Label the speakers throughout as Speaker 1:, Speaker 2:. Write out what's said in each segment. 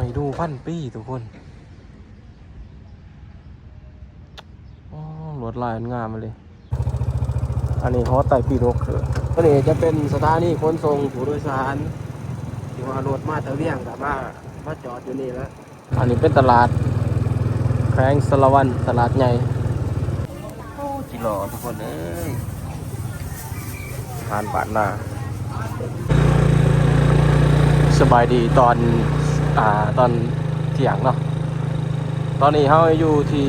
Speaker 1: ไม่ดูพันปีทุกคนรถลายงามมาเลยอันนี้ฮอตไต่ปีรกอันนี้จะเป็นสถานีขนส่งผู้โดยสารที่ว่ารถมาตะเวียงกับมาจอดอยู่นี่แล้วอันนี้เป็นตลาดแข้งสารวันตลาดใหญ่โอ้จิหล่อทุกคนเอ้ยผ่านป่านหน้าสบายดีตอนเที่ยงเนาะตอนนี้เราอยู่ที่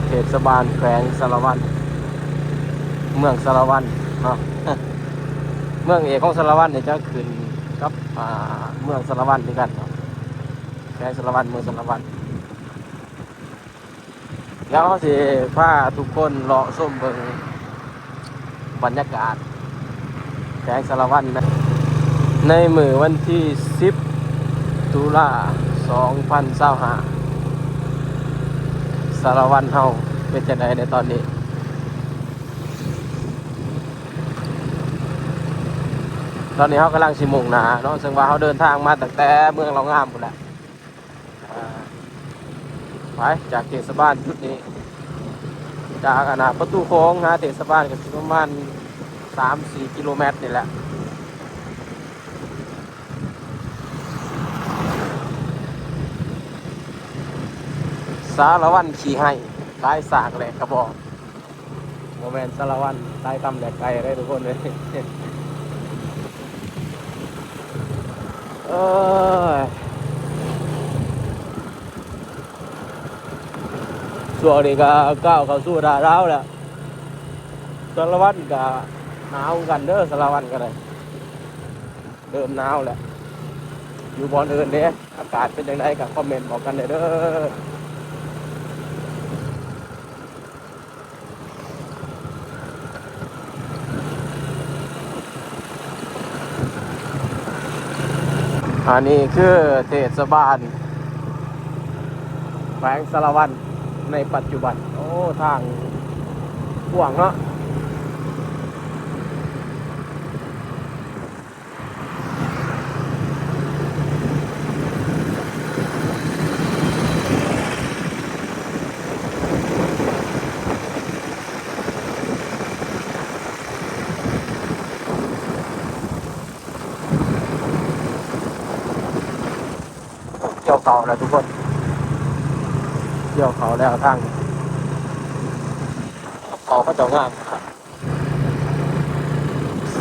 Speaker 1: เทศบาลแขวงสารวันเมืองสารวันเนาะ เมืองเอกของสารวันเนี่ยจะขึ้นกับเมืองสารวันด้วยกันเนาะแขวงสารวันเมืองสารวันแล้วสิพาทุกคนเลาะส้มเบิ่งบรรยากาศแขวงสารวันนะในมื้อวันที่10 ตุลา2025สารวันเฮาเป็นจังได๋ในตอนนี้เขากำลังสิมุ่งหน้าเนาะซึ่งว่าเขาเดินทางมาตั้งแต่เมืองเรางามพุ่นแหละไปจากเทศบาลจุดนี้จากประตูโค้งหาเทศบาลก็ประมาณ 3-4 กิโลเมตรนี่แหละสารวันขี่ให้ตายสากแหลกกระบอกโมเมนต์สารวันตายตำแหลกไก่ได้ทุกคนเลยช่วงนี้ก็ก้าวเข้าสู่หน้าหนาวแล้วสารวันก็หนาวกันเด้อสารวันก็ได้เริ่มหนาวแล้วอยู่บอนอื่นเด้อากาศเป็นยังไงกับคอมเมนต์บอกกันเลยเด้ออันนี้คือเทศบาลแขวงสารวันในปัจจุบันโอ้ทางกว้างเนาะเกี่ยวเขาแล้วทุกคนเกี่ยวเขาแล้วทางเขาก็จะงาม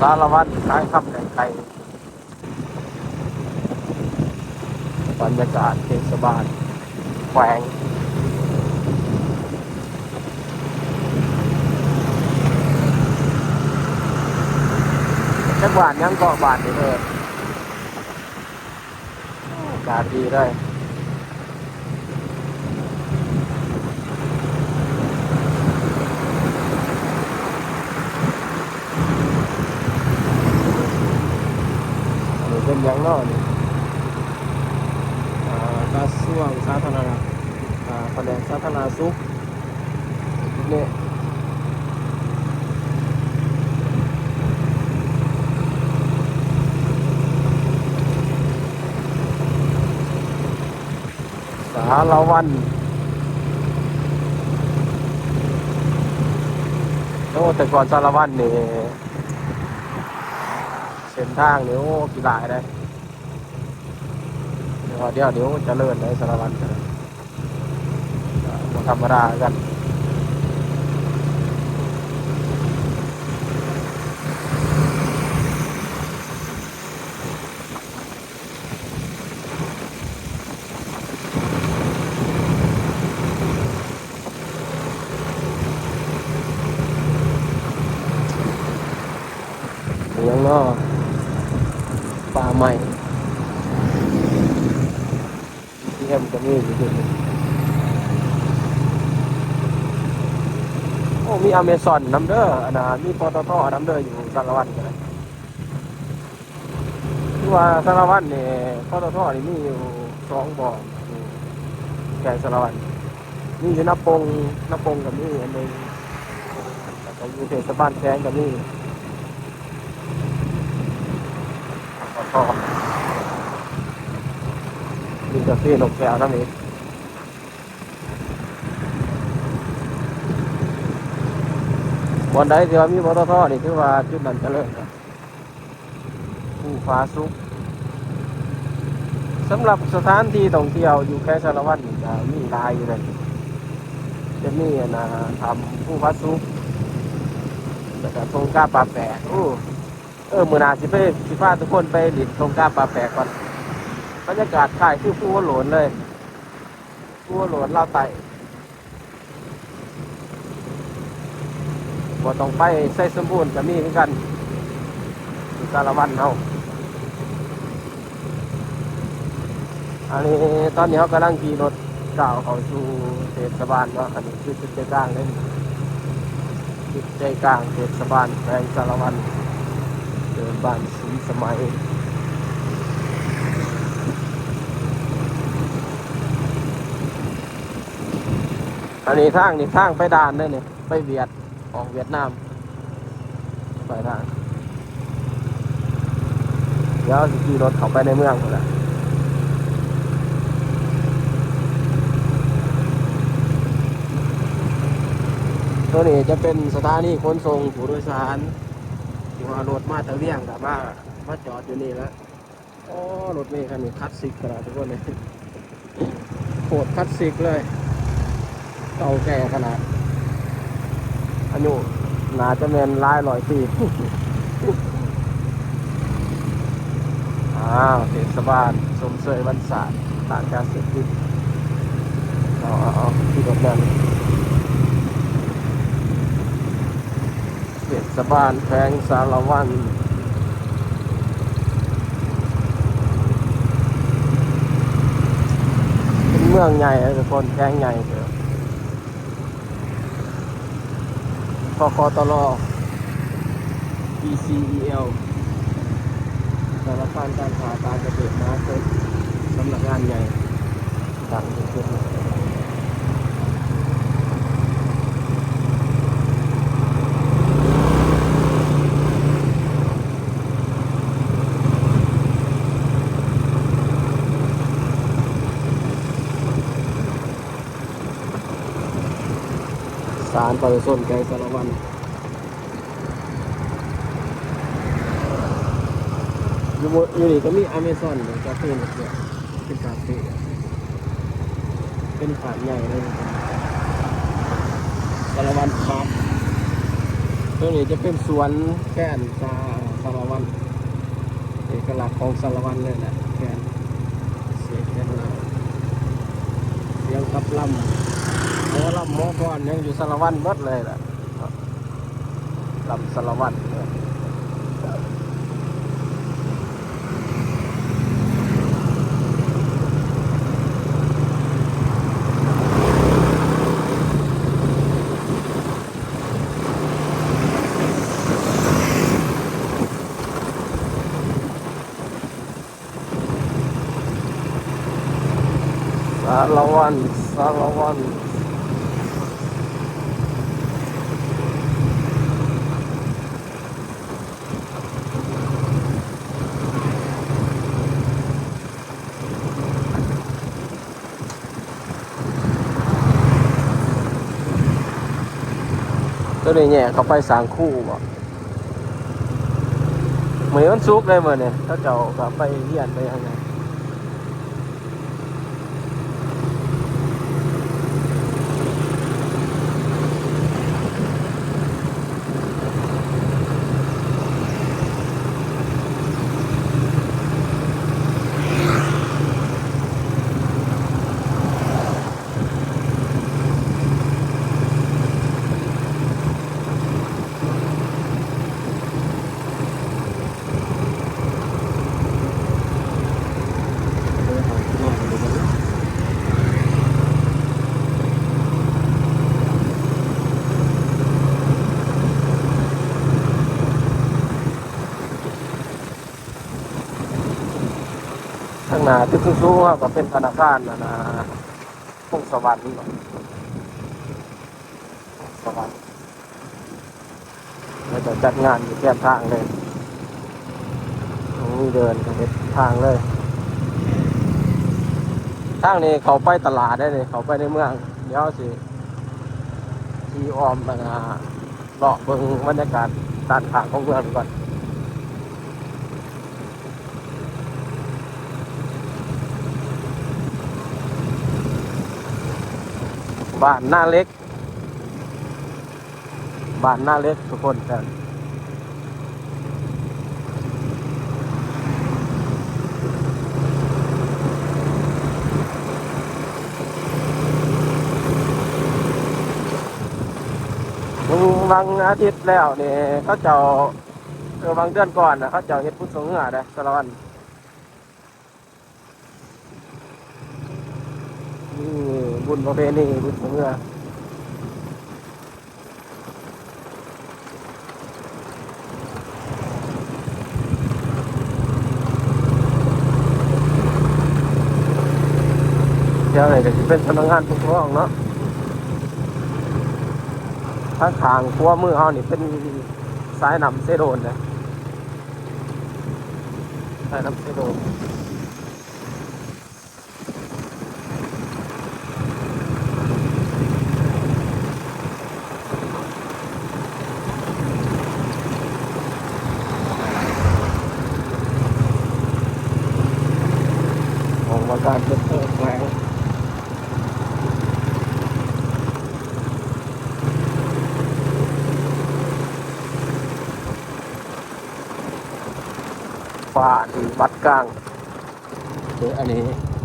Speaker 1: สารวัตรขายคำแดงไก่บรรยากาศเทศบาลแขวงจังหวัดยังเกาะบานนี่เลยอากาศดีเลยเป็นยังนอกนี่กระทรวงสาธารณสุขแผนกสาธารณสุขนี่สารวันโอ้แต่ก่อนสารวันนี่เส้นทางเดี๋ยวกี่หลายได้เดี๋ยวจะเลื่อนได้สารวันกันธรรมดากันเลี้ยงเนาะป่าใหม่ที่แอมก็มีอยู่ด้วยโอ้มีอเมซอนน้ำเด้อมีปตทน้ำเด้ออยู่สารวันกันที่ว่าสารวันเนี่ยปตทนี่มีอยู่2 บ่อแก่สารวันมีอยู่น้ำปงกับนี่อันนึงแล้วก็อยู่เทศบาลแข้งกับนี่ปตท มีกาแฟนกแก้วทั้งนี้วันใดที่ว่ามีปตทนี่คือว่าจุดนั้นเจริญครับภูฟ้าสุขสำหรับสถานที่ท่องเที่ยวอยู่แค่สารวัตรนี่จะมีหลายอยู่เลยจะมีนะทำภูฟ้าสุขแล้วก็ทงกาปลาแปะมือหนาสิพาทุกคนไปหลิดทงกาปลาแปะก่อนบรรยากาศคล้ายคือภูหัวโหลนเลยภูหัวโหลนลาวไต่บ่ต้องไปใส่สมบูรณ์จะมีเหมือนกันอยู่สารวัตรเฮาอันนี้ตอนนี้เขากำลังขี่รถก้าวเข้าสู่เทศบาลเนาะอันนี้คือจุดใจกลางเลยจุดใจกลางเทศบาลแขวงสารวัตรเดินบ้านศรีสมัยอันนี้ทางไปด่านเลยเนี่ยไปเวียดออกเวียดนามไปทางเดี๋ยวขี่รถเข้าไปในเมืองหมดละตัวนี้จะเป็นสถานีขนส่งผู้โดยสารที่ว่ารถมาตะเวียงกับมาจอดอยู่นี่แล้วรถเมล์คันนี้คลาสสิกขนาดทุกคนเลยโคตรคลาสสิกเลยเก่าแก่ขนาดอายุน่าจะเป็น100 ปี เทศบาลสมเสยวันศาสตร์ต่างจากเสร็จติดที่รถนั้นเทศบาลแขวงสารวัตรเป็นเมืองใหญ่ทุกคนแขวงใหญ่เถอะคคตล PCEL สารพันการค้าการเกษตรมาเป็นสำนักงานใหญ่ต่างประเทศศาลประชาชนแขวงสารวัตรอยู่นี่ก็มีอเมซอนกาแฟเนี่ยเป็นคาเฟ่เป็นขนาดใหญ่เลยสารวัตรครับตัวนี้จะเป็นสวนแก้นสารวัตรเอกลักษณ์ของสารวัตรเลยแหละแก้นเสียงแก้นเราเสียงกับลำหมอก่อนยังอยู่สารวัตรหมดเลยแหละลำสารวัตรสารวัตรตัวนี้เนี่ยเขาไปสางคู่บ่เหมือนมันซุกเลยเหมือนเนี่ยถ้าเจ้าก็ไปเรียนไปยังไงข้างหน้าตึกสูงๆก็เป็นธนาคารนะพงสวรรค์สวรรค์เราจะจัดงานอยู่แก้มทางเลยตรงนี้เดินเห็นทางเลย ทางนี้เขาไปตลาดได้เลยเขาไปในเมืองเดี๋ยวสิขี่อ้อมมาเลาะเบิ่งบรรยากาศด้านข้างของเมืองก่อนบ้านหน้าเล็กบ้านหน้าเล็กทุกคนกันบางอาทิตย์แล้วนี่เขาเจ้าบางเดือนก่อนนะเขาเจ้าเฮ็ดพุทธสงฆ์ได้สารวัตรนี่บุญประเพณีพุทธสงฆ์เดี๋ยวไหนก็จะเป็นพนักงานปกครองเนาะข้างทางขั้วมือเขานี่เป็นสายนำเซโดนเลยสายนำเซโดนของว่าการเป็นเปิดแหวงฝ่าที่วัดกลางเดี๋ยวอันนี้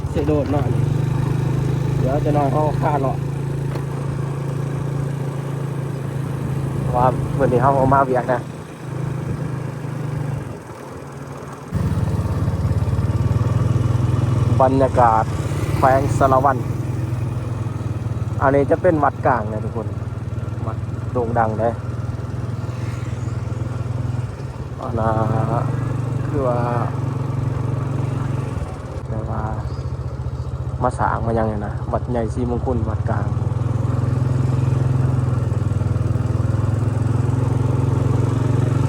Speaker 1: เซโดนเนาะเดี๋ยวจะนอนเขาค่าเลาะว่าวันนี้เขาเอามาเวียกนะบรรยากาศแขวงสารวันอันนี้จะเป็นวัดกลางนะทุกคนวัดโด่งดังเลยอันน่ะคือว่าแต่ว่ามาสร้างมายังไงนะวัดใหญ่ศรีมงคลวัดกลาง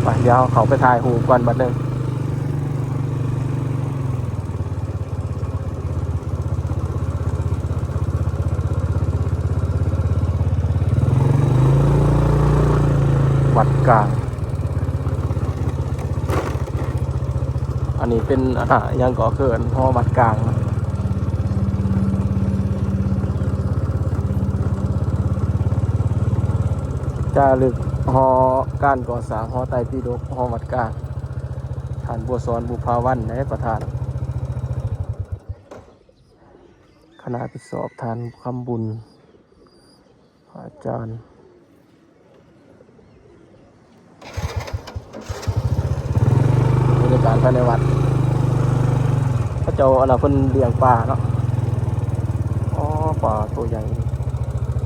Speaker 1: ไปเดี๋ยวเขาไปถ่ายรูปก่อนบัดนึงวัดกลางอันนี้เป็นยังก่อเกินพ่อวัดกลางจารึกหอการก่อสร้างหอไตรปิฎกหอวัดกลางท่านบัวสอนบุภาวันในประธานคณะไปสอบทานคำบุญอาจารย์บรรยากาศภายในวัดพระเจ้าอันนั้นเพิ่นเลี้ยงปลาเนาะอ๋อปลาตัวใหญ่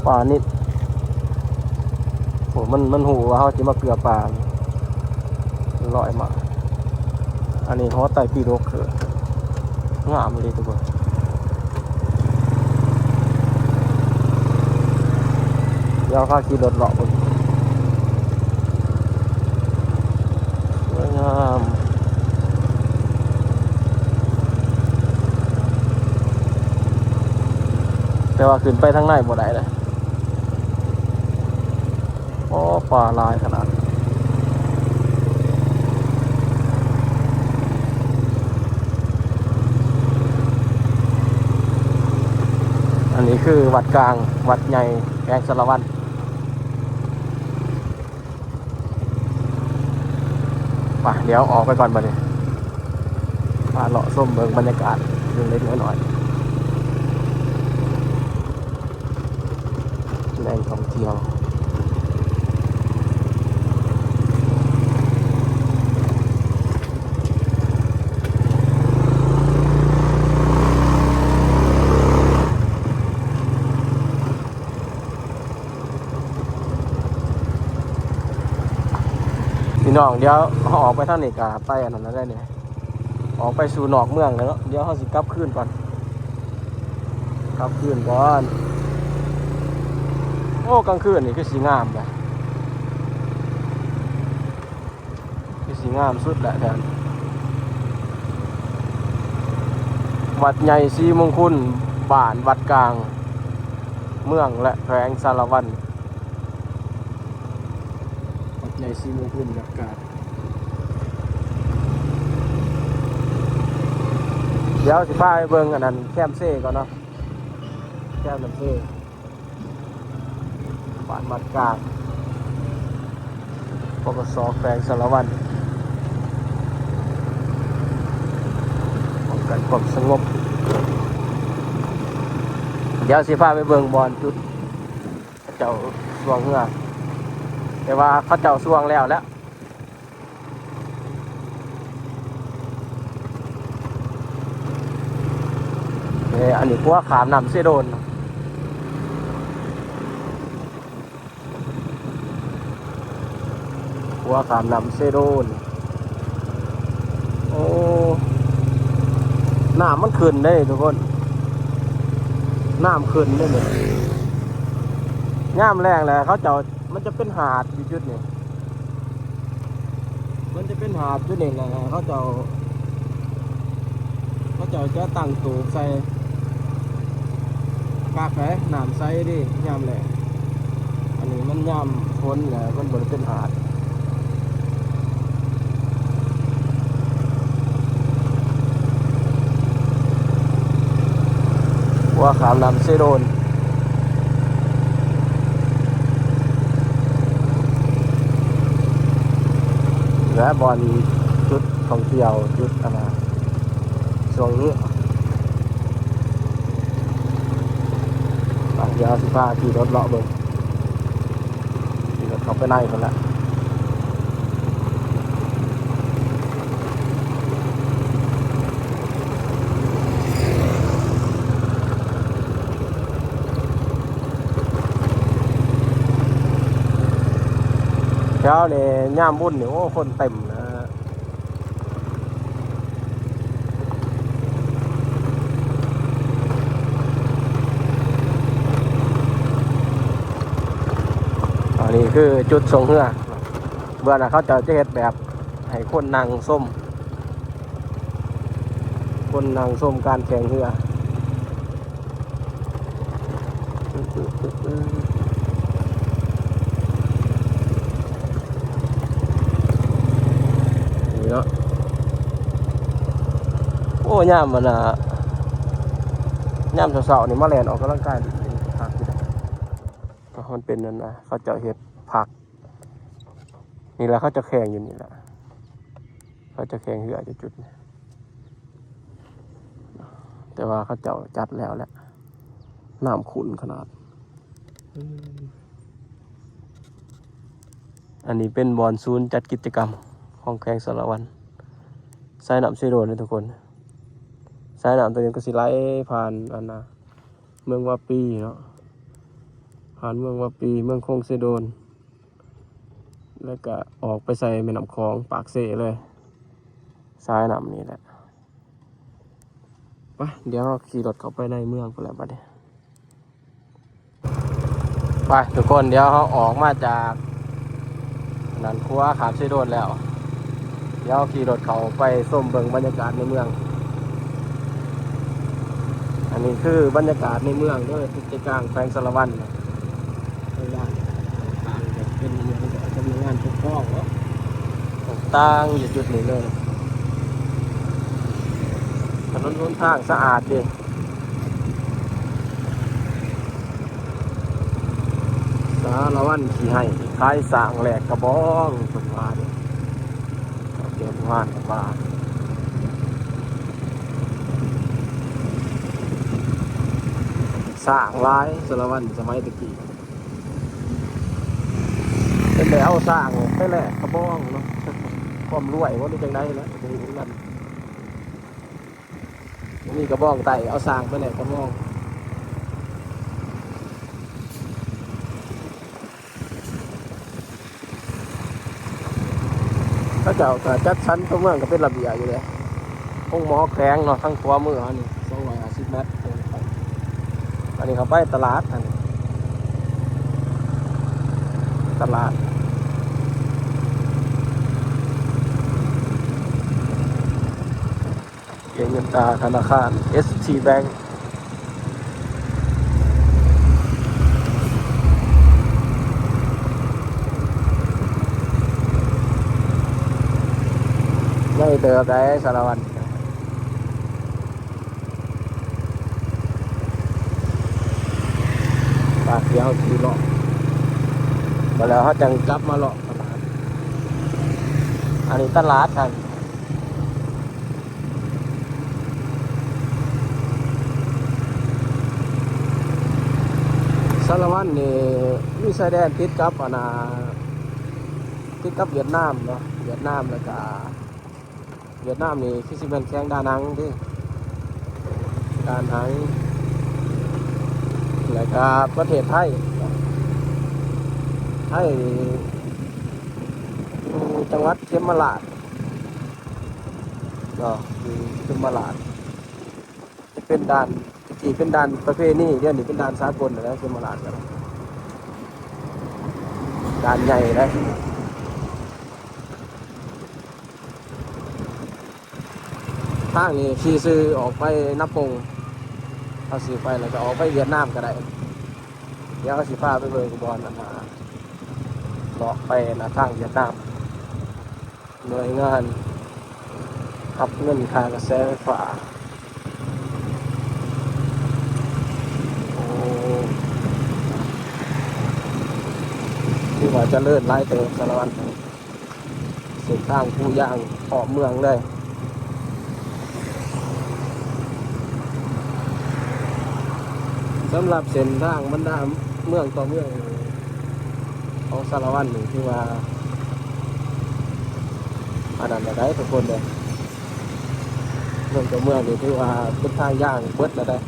Speaker 1: ปลานิดโหมันหูว่าเขาจะมาเกลือปลาลอยมาอันนี้หอไตรปิฎกคืองามเลยทุกคนเดี๋ยวข้าขี่รถเลาะบนสวยงามแต่ว่าขึ้นไปทางในบ่ได้เลยโอ้ปลาลายขนาดอันนี้คือวัดกลางวัดใหญ่แขวงสารวันไปเดี๋ยวออกไปก่อนบัดนี้พาเลาะส้มเบิ่งบรรยากาศเรื่องเล็กน้อยแหล่งท่องเที่ยวพี่น้องเดี๋ยวเขาออกไปทางนี้กะไปอันนั้นได้เนี่ยออกไปสู่นอกเมืองแล้วเดี๋ยวเขาสิกลับคืนก่อนกลับคืนก่อนโอ้กลางคืนนี่คือสีงามเลยคือสีงามสุดแหละแทนวัดใหญ่ศรีมงคล บ้านวัดกลางเมืองและแขวงสารวันวัดใหญ่สีเมืองพุ่มอากาศเดี๋ยวสิพาไปเบิ่งอันนั้นแคมเซ่ก่อนเนาะแคมน้ำเซ่บ้านวัดกลางปปสแขวงสารวันป้องกันความสงบเดี๋ยวสิพาไปเบิ่งบอลจุดเจ้าสวงเหือแต่ว่าเขาเจ้าสวงแล้วอันนี้พวกขามนำเสโดนพวกขามนำเสโดนโอ้น้ำมันขึ้นได้ทุกคนน้ำขึ้นได้เลยย่ามแรงแหละเขาเจ้ามันจะเป็นหาดอยู่จุดนี้มันจะเป็นหาดจุดนี้แหละเขาเจ้าจะตั้งตูใส่กากแฝน้ำใส่ดิย่ามแรงอันนี้มันย่ามพ้นแหละมันบริเป็นหาดว่าขามนำเซโดนและบอลจุดท่องเที่ยวจุดอะไรช่วงนี้เดี๋ยวสิพาขี่รถเลาะเบิ่งขี่รถเข้าไปในคนละแถวนี่ย่ามบุญนี่โอ้คนเต็มนะอันนี้คือจุดส่งเหือเบื่อนะเขาจะเฮ็ดแบบให้คนนั่งส้มการแข่งเหือนี่เนาะโอ้ย่ามมันย่ามเสาๆนี่มาแล่นออกกำลังกายผักมันเป็นนั่นนะเขาจะเฮ็ดผักนี่แหละเขาจะแข่งอยู่นี่แหละเขาจะแข่งเหือจุดๆแต่ว่าเขาเจ้าจัดแล้วแหละน้ำขุ่นขนาดอันนี้เป็นบอลศูนย์จัดกิจกรรมของแขวงสารวันสายน้ำเซโดนนะทุกคนสายน้ำตัวนี้ก็สิไหลผ่านอันนะเมืองวาปีเนาะผ่านเมืองวาปีเมืองคงเซโดนแล้วก็ออกไปใส่แม่น้ำคลองปากเสเลยสายน้ำนี่แหละไปเดี๋ยวเราขี่รถเข้าไปในเมืองไปแล้วบัดนี้ไปทุกคนเดี๋ยวเขาออกมาจากนันคัวขามเซโดนแล้วเดี๋ยวขี่รถเขาไปส้มเบิ่งบรรยากาศในเมืองอันนี้คือบรรยากาศในเมืองด้วยที่กลางแขวงสารวันเป็นเมืองจำนวนงานปกครองต่างอยู่จุดนี้เลยถนนหนทางสะอาดดีสารวันขี่ให้คล้ายสางแหลกกระบองสมมาดิเกี่ยวว่านปลาสางร้ายสารวันสมัยตะกี้เป็นแล้วสร้างไปแหลกกระบองเนาะความรวยว่านี่จังได้แล้วจะมีนั่นมีกระบองไต่เอาสร้างไปแหลกกระบองเขาเจ้าก็จัดชั้นตัวเมืองก็เป็นระเบียบอยู่เลยห้องหมอแข็งเนาะทั้งตัวมืออันนี้250 เมตรอันนี้เขาไปตลาดอันนี้ตลาดเก็บเงินตราธนาคาร ST Bank เติบได้สารวัตรปากเดียวขี่เลาะมาแล้วเขาจังกลับมาเลาะตลาดอันนี้ตลาดกันสารวัตรนี่มีชายแดนติดกับติดกับเวียดนามเนาะเวียดนามแล้วก็เวียดนามนี่คือสิเป็นแข้งดานังที่ดานังแล้วก็ประเทศไทยจังหวัดเขมราชเนาะอยู่เขมราชจะเป็นด่านที่เป็นด่านประเภทนี้เดี๋ยวนี้เป็นด่านสากลแล้วเขมราชกันด่านใหญ่เลยทางนี้ขี่ซื้อออกไปนับปงเอาซื้อไปแล้วก็ออกไปเวียดนามก็ได้เดี๋ยวเอาสิพาไปเบิ่งกุบอลนะเลาะไปนะทางเวียดนามหน่วยงานรับเงินค่ากระแสไฟฟ้าโอ้ที่ว่าจะเลิศไล่เติมสารวัตรเส้นทางผู้ย่างออกเมืองเลยสำหรับเส้นทางบรรดาเมืองต่อเมืองของสารวัตรนี่ที่ว่าอันนั้นได้ทุกคนเลยเมืองต่อเมืองนี่ที่ว่าเป็นทางย่างเบิดแล้วได้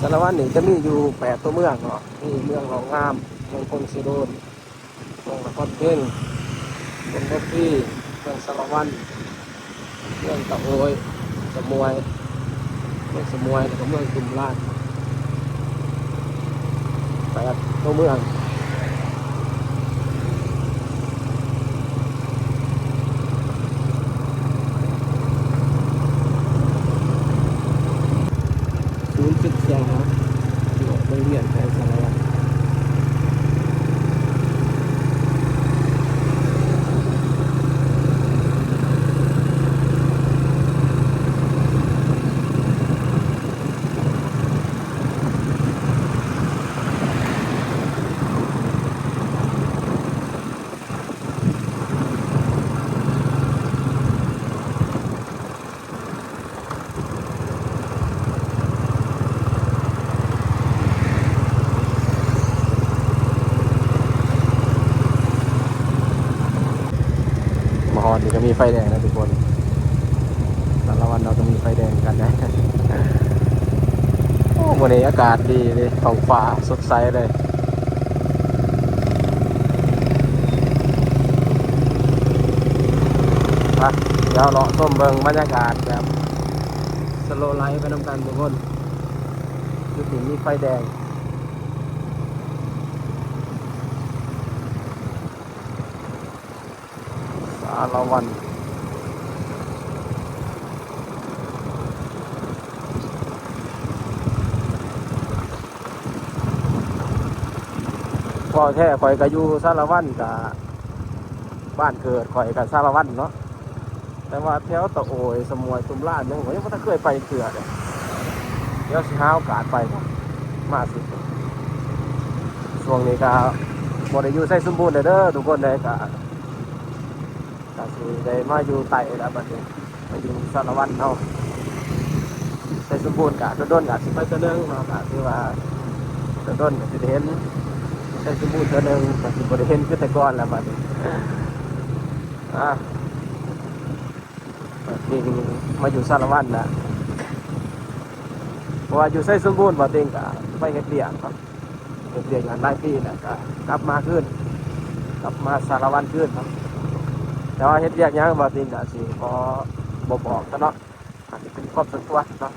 Speaker 1: สารวัตรนี่จะมีอยู่8ตัวเมืองเนาะมีเมืองหนองงามเมืองพงศิโดนเมืองนครเพ่งเมืองทับที่เมืองสารวัตรเมืองตะโอยสมวยเมืองสมวยแล้วก็เมืองกุมราช8ตัวเมืองศูนย์ศึกษาอยู่โรงเรียนแพทยสารวัตรมหอนี่ก็มีไฟแดงนะทุกคนแต่ละวันเราก็มีไฟแดงกันนะโอ้วันนี้อากาศดีเลยท้องฟ้าสดใสเลยมาเดี๋ยวเลาะส้มเบิงบรรยากาศแบบสโลว์ไลฟ์ไปนำกันทุกคนดูถึงมีไฟแดงสารวัน พอแท้ข่อยก็อยู่สารวัตรกับบ้านเกิดข่อยกับสารวัตรเนาะแต่ว่าแถวตะโอยสมวยตุมลาดยังผมยังไม่เคยไปเกือเลยเดี๋ยวสิหาโอกาสไปมาสิช่วงนี้ก็บ่ได้อยู่ไสสมบูรณ์เด้อทุกคนเลยก็สิได้มาอยู่ไต่แล้วบัดนี้มาอยู่สารวัตรเนาะไสสมบูรณ์ก็โดนๆก็สิไปเทื่อนึงเนาะก็คือว่าโดนๆก็สิได้เห็นไสสมบูรณ์เทื่อนึงก็สิบ่ได้เห็นคือแต่ก่อนแล้วบัดนี้นี่มาอยู่สารวัตรนะเพราะว่าอยู่ไสสมบูรณ์บ่เต็งก็ไปเฮ็ดเวียกครับเฮ็ดเวียกงานหลายปีแล้วก็กลับมาสารวัตรขึ้นครับแต่ว่าเฮ็ดเวียกหยังบ่เต็งก็สิขอบ่บอกซะเนาะอาจจะเป็นความส่วนตัวเนาะ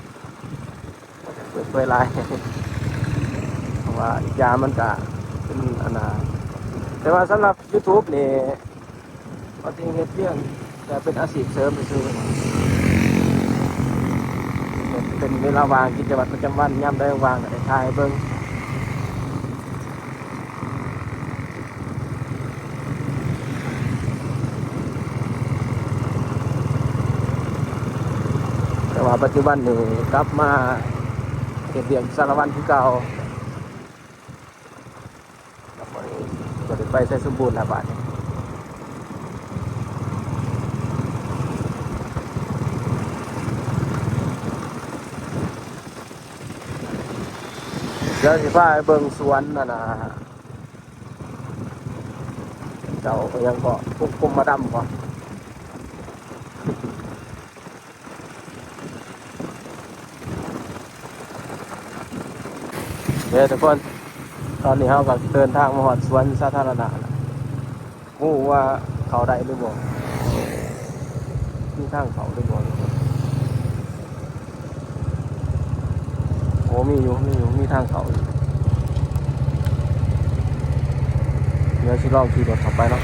Speaker 1: เปิดเผยหลายเพราะว่าอีกอย่างมันก็เป็นอันน่ะแต่ว่าสำหรับ YouTube นี่บ่เต็งเฮ็ดเวียกแต่เป็นอาชีพเสริมซื่อๆเป็นเวลาว่างกิจวัตรประจำวันยามใดว่างก็ได้ถ่ายเบิ่ง ว่าปัจจุบันนี่กลับมาเก็บเบียงสารวัตรที่เก่าก็ได้ไปใช้สมบูรณ์นะบาทเดี๋ยวสิพาไปเบิ่งสวนน่ะนะเจ้ายังก็กุมมาดำก่อนเดี๋ยวทุกคนตอนนี้เราก็เดินทางมาหอดสวนสาธารณะแล้วงูว่าเขาได้หรือบ่มีทางเขาหรือบ่โอ้มีทางเขาอยู่เดี๋ยวชิลองขี่รถเข้าไปเนาะ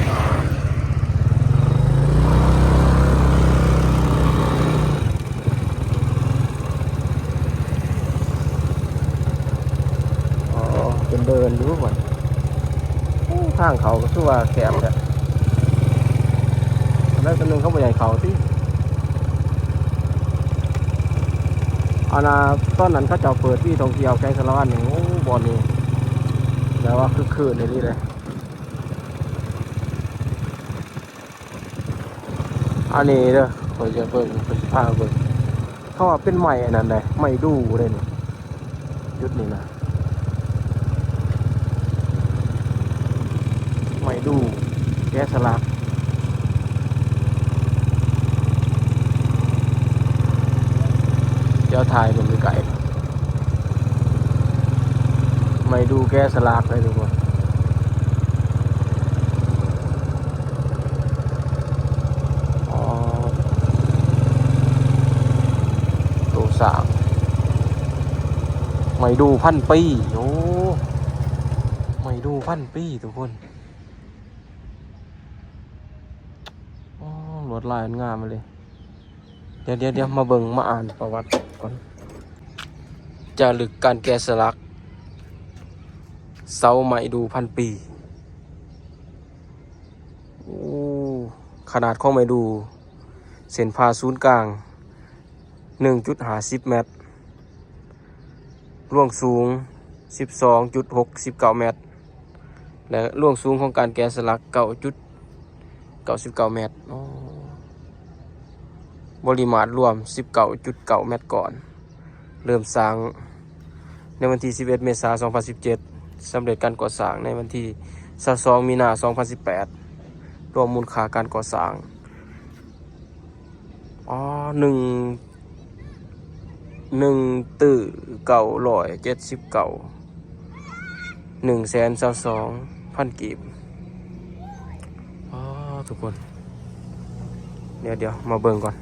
Speaker 1: อ๋อเป็นเดินอยู่ก่อนทางเขาก็คือว่าแคบแหละแล้วตัวนึงเขาบ่ใหญ่เขาสิอาณาตอนนั้นเขาจะเปิดที่ท่องเที่ยวแกงสารวัตรโอ้บอลนี่แต่ว่าคือคืนในนี้เลยอันนี้เด้อคอยจะเบิ่งเป็นผ้าเบิ่งเขาว่าเป็นใหม่อันนั้นเลยไม่ดูเลยนี่ยุดนี่นะไม่ดูแกสลักเจ้าทายมันมีไก่ไม่ดูแกสลักเลยทุกคนสามไม่ดู1,000 ปีโอ้ไม่ดู1,000 ปีทุกคนอ๋อลวดลายงามเลยเดี๋ยวมาเบิ่งมาอ่านประวัติก่อนจารึกการแกะสลักเสาไม่ดู1,000 ปีโอ้ขนาดของไม่ดูเส้นผ่าศูนย์กลาง1.50 เมตรล่วงสูง 12.69 เมตรและล่วงสูงของการแกะสลัก 9.99 เมตรบริมาตรรวม 19.9 เมตรก่อนเริ่มสร้างในวันที่ 11 เมษายน 2017 สำเร็จการก่อสร้างในวันที่ 22 มีนาคม 2018 รวมมูลค่าการก่อสร้าง1,979,122,000 กีบทุกคนเดี๋ยวมาเบิ่งก่อน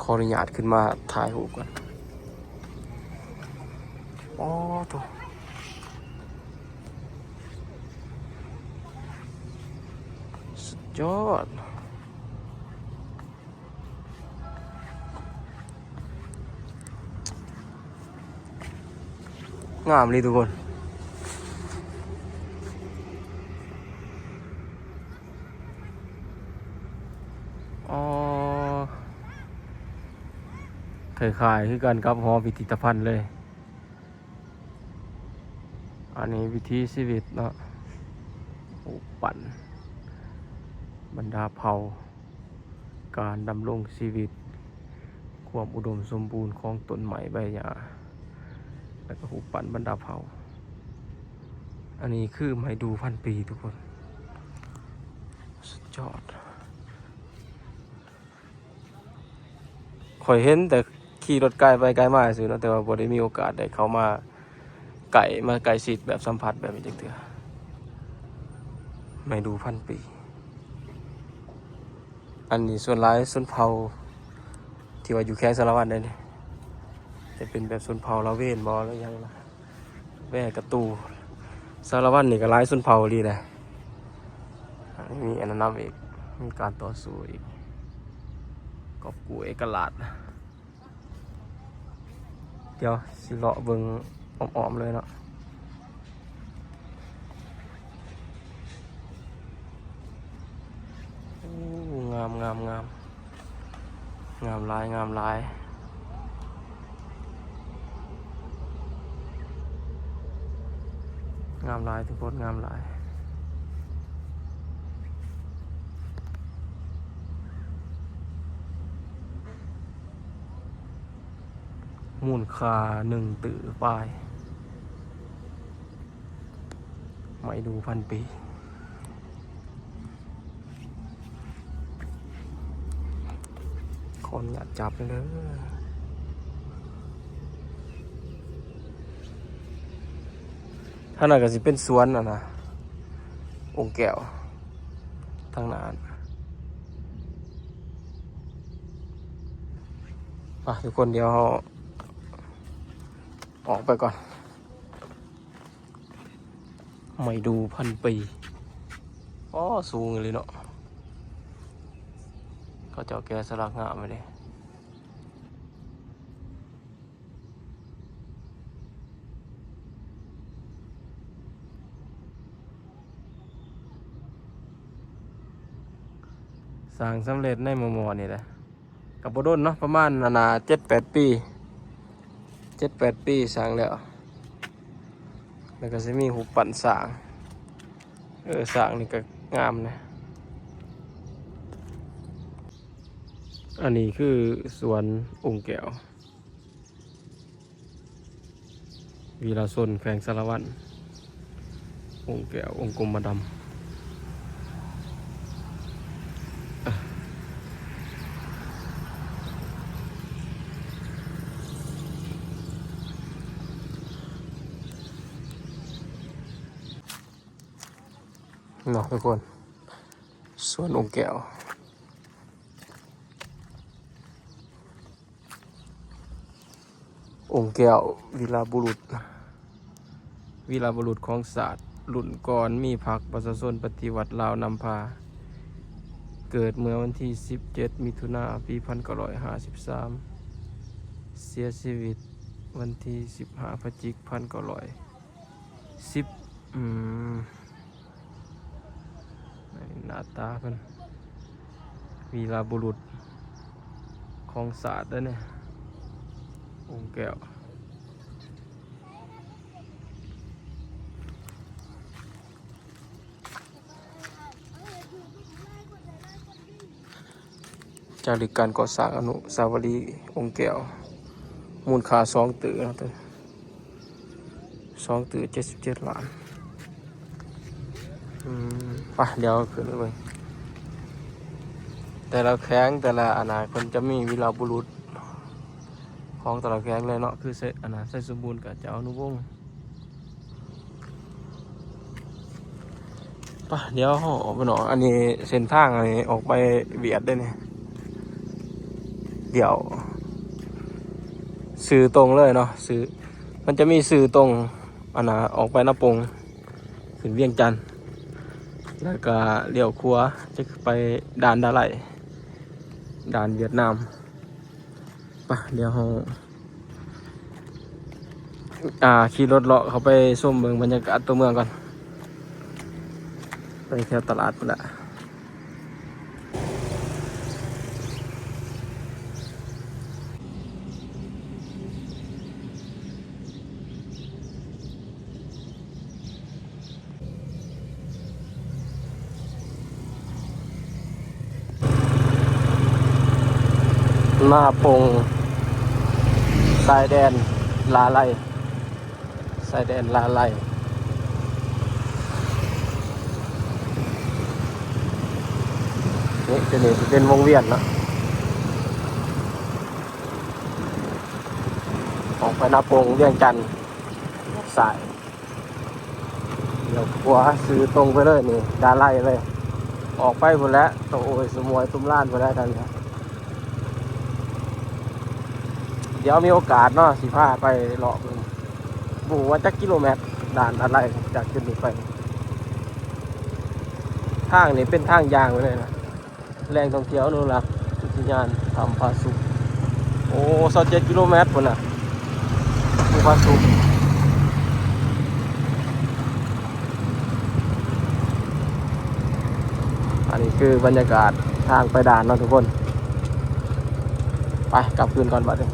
Speaker 1: ขออนุญาตขึ้นมาถ่ายรูปก่อนตัวสุดยอดงามเลยทุกคนคล้ายๆคือกันกับหอพิพิธภัณฑ์เลยอันนี้วิถีชีวิตเนาะปั่นบรรดาเผ่าการดำรงชีวิตความอุดมสมบูรณ์ของต้นไม้ใบหญ้าแล้วก็หูปั่นบรรดาเผ่าอันนี้คือไม้ดู1,000 ปีทุกคนสุดยอดข่อยเห็นแต่ขี่รถไกลไปไกลมาสิเนาะแต่ว่าบ่ได้มีโอกาสได้เข้ามาไกลชิดแบบสัมผัสแบบนี้จักเทื่อไม้ดู1,000 ปีอันนี้ส่วนหลายชนเผ่าที่ว่าอยู่แค่สารวัตรได้นี่จะเป็นแบบชนเผ่าละเวนบ่แล้วยังล่ะแว่กระตูสารวัตรนี่ก็หลายชนเผ่าดีเลยมีอันนั้นอีกมีการต่อสู้อีกกอบกู้เอกราชเดี๋ยวสิเลาะเบิ่งอ้อมๆเลยเนาะงาม งามหลายงามหลายงามหลายทุกคนงามหลายมูลค่า1 ตื้อปลายไม่ดู1,000 ปีคนอยากจับเลยถ้าหน่อยก็สิเป็นสวนนะองค์แก้วทางนั้นทุกคนเดี๋ยวออกไปก่อนไม่ดู1,000 ปีสูงเลยเนาะเขาเจ้าแกสลักงามไปเลยสร้างสำเร็จในมอนี่แหละกับโบดนเนาะประมาณ7-8 ปี7-8 ปีสร้างแล้วก็จะมีหูปั่นสร้างสร้างนี่ก็งามนะอันนี้คือสวนองค์แก้ววีระชนแขวงสารวัตรองค์แก้วองค์กรมดำเนาะทุกคนสวนองค์แก้วองค์แก้ววีรบุรุษของศาสตร์รุ่นก่อนมีพรรคประชาชนปฏิวัติลาวนำพาเกิดเมื่อวันที่17 มิถุนายน ปี1953เสียชีวิตวันที่15 พฤศจิกายน 1910หน้าตาเป็นวีรบุรุษของศาสตร์ด้วยเนี่ยองค์แก้วจาริกการก่อสร้างอนุสาวรีย์องค์แก้วมูลค่า2 ตื้อนะตัว2 ตื้อ77 ล้านเดี๋ยวขึ้นเลยแต่ละแข้งแต่ละคนจะมีวีรบุรุษของแต่ละแข้งเลยเนาะคือใส่สมบูรณ์กับเจ้าอนุวงศ์เดี๋ยวออกไปหน่อยอันนี้เส้นทางอันนี้ออกไปเวียดได้เนี่ยเดี๋ยวสื่อตรงเลยเนาะสื่อมันจะมีสื่อตรงออกไปนาปงขึ้นเวียงจันทร์แล้วก็เลี้ยวขวาจะไปด่านดาไหลด่านเวียดนามเดี๋ยวขี่รถเลาะเขาไปชมเมืองบรรยากาศตัวเมืองก่อนไปแถวตลาดพุ่นละหน้าปงชายแดนลาไลชายแดนลาไลนี่จะเป็นวงเวียนนะออกไปหน้าปงเวียงจันทร์สายเดี๋ยวขวาซื้อตรงไปเลยนี่ดาไลเลยออกไปหมดแล้วโอ้ยสมวยตุ้มล้านไปแล้วกันครับเดี๋ยวมีโอกาสเนาะสิพาไปเลาะบูว่าจักกิโลเมตรด่านอะไรจากจุดนี้ไปทางนี้เป็นทางยางไปเลยนะแรงท่องเที่ยวนู่นละอุทยานทำพาสุโอ้27 กิโลเมตรพุ่นน่ะภูพาสุอันนี้คือบรรยากาศทางไปด่านเนาะทุกคน ไปกลับคืนก่อนบัดนี้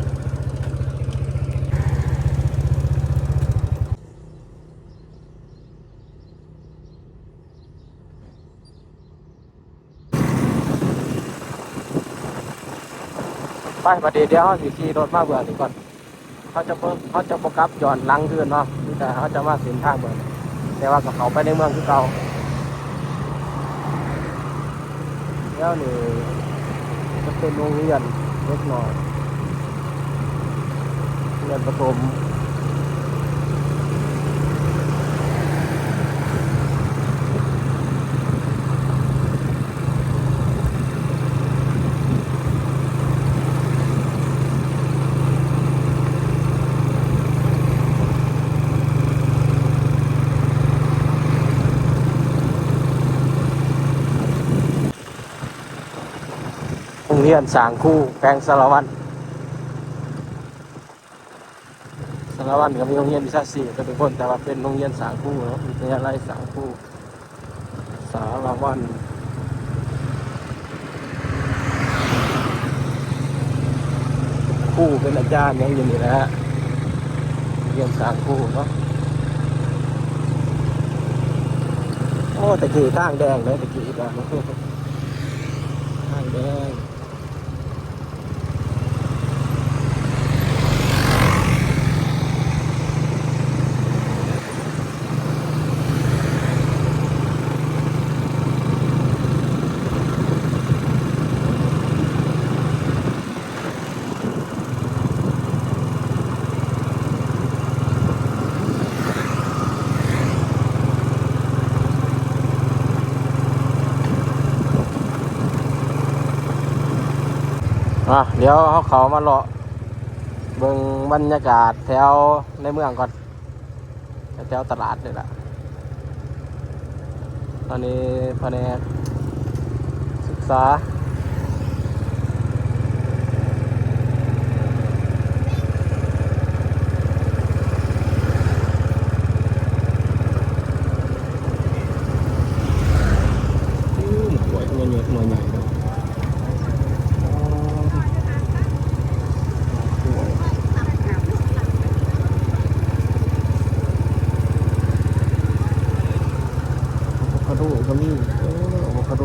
Speaker 1: ไปบัดนี้เดี๋ยวเขาสิขี่รถมาเบื่อนี่ก่อนเขาจะโฟกัสย้อนหลังคืนเนาะแต่เขาจะมาเส้นทางเบื่อแต่ว่ากับเขาไปในเมืองคือเก่าแล้วนี่จะเป็นโรงเรียนเล็กน้อยเรียนประถมโรงเรียนสางคู่แปลงสารวัตรสารวัตรก็มีโรงเรียนวิชาศิลป์ก็ทุกคนแต่ว่าเป็นโรงเรียนสางคู่เนาะวิทยาลัยสางคู่สารวัตรคู่เป็นอาจารย์ยังอยู่นี่แหละเรียนสางคู่เนาะโอ้ตะกี้ทางแดงเลยตะกี้นะทางแดงเดี๋ยวเขามาเลาะเบิ่งบรรยากาศแถวในเมืองก่อนแถวตลาดนี่แหละตอนนี้แผนกศึกษาสวยเงี้ยหน่วยใหญ่เนาะก็มีอะโวคาโด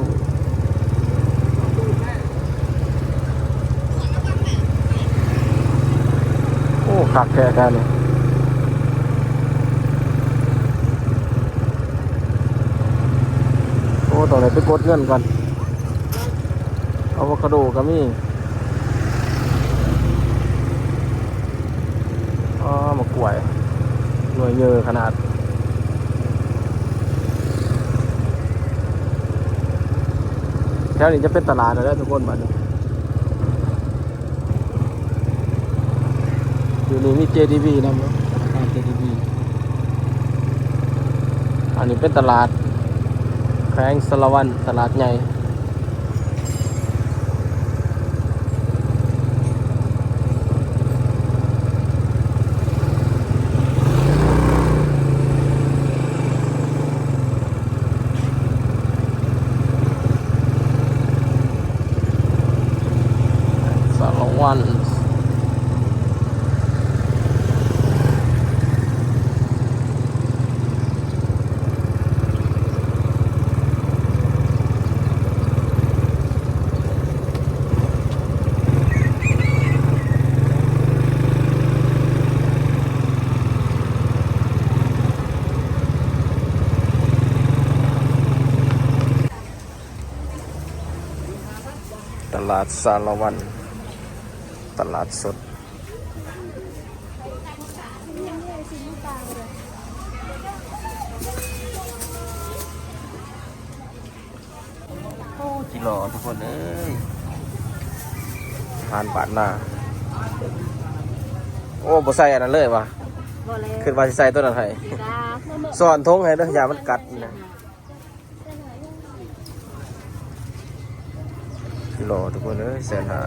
Speaker 1: โอ้ขักแท้กันเลยโอ้ตรงไหนไปกดเงินก่อนอะโวคาโดก็มีมะกล้วยหน่วยเยอะขนาดแถวนี้จะเป็นตลาดแล้วทุกคนมาดูอยู่นี่มี JDB นะมั้งอาคาร JDB อันนี้เป็นตลาดแขวงสารวัตรตลาดใหญ่สารวัตรตลาดสารวัตรตลาดสดโอ้จิหล่อทุกคนเอ้ยทานบาดหน้าโอ้บ่ใส่อันนั้นเลยวะขึ้นมาสิใส่ตัวนั้นให้สอนทงให้เด้ออย่ามันกัดนะจิหล่อทุกคนเอ้ยแสนหา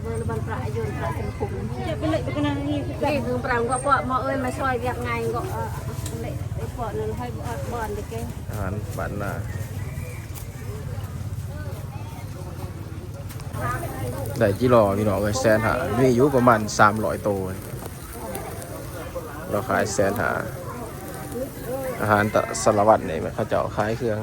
Speaker 2: เบอร์บันปลายโยนปลายเป็นขุมจะเป็นเล็กเป็นอะไรนี่คือปลาก็ปอดมาเอ้ยมาช่วยเรียกไงก็เล็กไอ้ปอดนั่นให้บอลเด็กแก
Speaker 1: อาหารบ้านนา ได้จิรอพี่น้องเลยแสนหามีอยู่ประมาณ300ตัวเราขายแสนหาอาหารตะสารวัตรนี่มันเขาเจ้าขายเครื่อง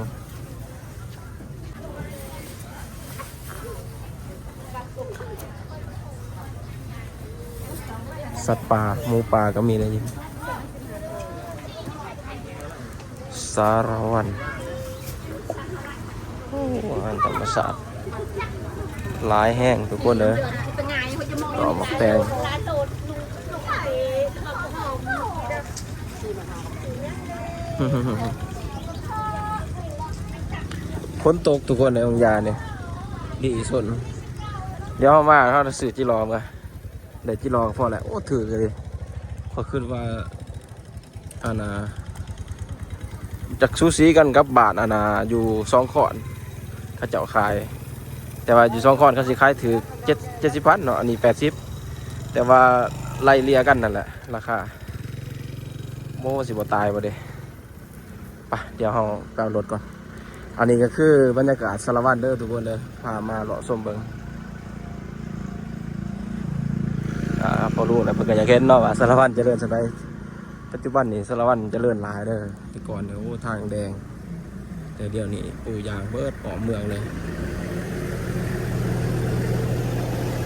Speaker 1: สัตว์ป่าหมูป่าก็มีนะยินสารวัตรโอ้อาหารธรรมชาติหลายแห้งทุกคนเลยต่อหมกแตงฝนตกทุกคนในองค์ยาเนี่ยดีสุดเดี๋ยวมาเขาจะสื่อจิรอมกันได้จิรอพอแหละโอ้ถือเลยพอขึ้นว่าอาณาจากซูซีกันกับบาทอาณาอยู่2 ขอนเขาเจ้าขายแต่ว่าอยู่2 ขอนเขาสิขายถือ70,000เนาะอันนี้80แต่ว่าไล่เลียกันนั่นแหละราคาโม่สิบ่ตายบ่เด้ไปเดี๋ยวเราไปเอารถก่อนอันนี้ก็คือบรรยากาศสารวัตรเด้อทุกคนเด้อพามาเลาะชมเบิ่งพอรู้นะเพิ่นก็อยากเห็นเนาะว่าสารวัตรเจริญสันใดปัจจุบันนี้สารวัตรเจริญหลายเด้อแต่ก่อนเนี่ยโอ้ทางแดงแต่เดี๋ยวนี้ปูยางเบิดออกเมืองเลย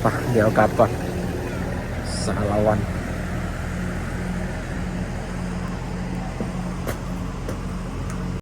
Speaker 1: ไปเดี๋ยวกลับก่อนสารวัตร